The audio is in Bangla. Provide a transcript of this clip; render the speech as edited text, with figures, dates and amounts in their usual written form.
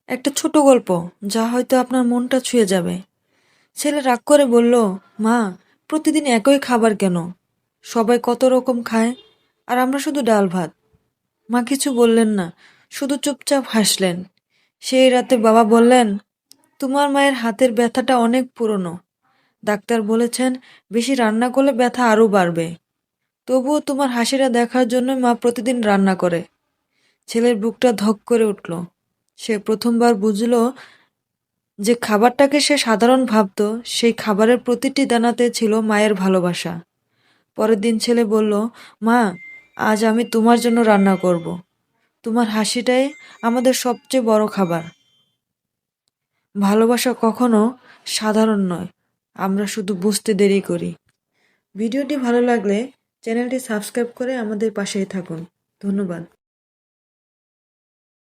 একটা ছোট গল্প যা হয়তো আপনার মনটা ছুঁয়ে যাবে। ছেলে রাগ করে বলল, মা, প্রতিদিন একই খাবার কেন? সবাই কত রকম খায়, আর আমরা শুধু ডাল ভাত। মা কিছু বললেন না, শুধু চুপচাপ হাসলেন। সেই রাতে বাবা বললেন, তোমার মায়ের হাতের ব্যথাটা অনেক পুরনো। ডাক্তার বলেছেন বেশি রান্না করলে ব্যথা আরো বাড়বে। তবুও তোমার হাসিটা দেখার জন্য মা প্রতিদিন রান্না করে। ছেলের বুকটা ধক করে উঠল। সে প্রথমবার বুঝলো যে খাবারটাকে সে সাধারণ ভাবতো, সেই খাবারের প্রতিটি দানাতে ছিল মায়ের ভালোবাসা। পরের দিন ছেলে বলল, মা, আজ আমি তোমার জন্য রান্না করব। তোমার হাসিটাই আমাদের সবচেয়ে বড় খাবার। ভালোবাসা কখনো সাধারণ নয়, আমরা শুধু বুঝতে দেরি করি। ভিডিওটি ভালো লাগলে চ্যানেলটি সাবস্ক্রাইব করে আমাদের পাশেই থাকুন। ধন্যবাদ।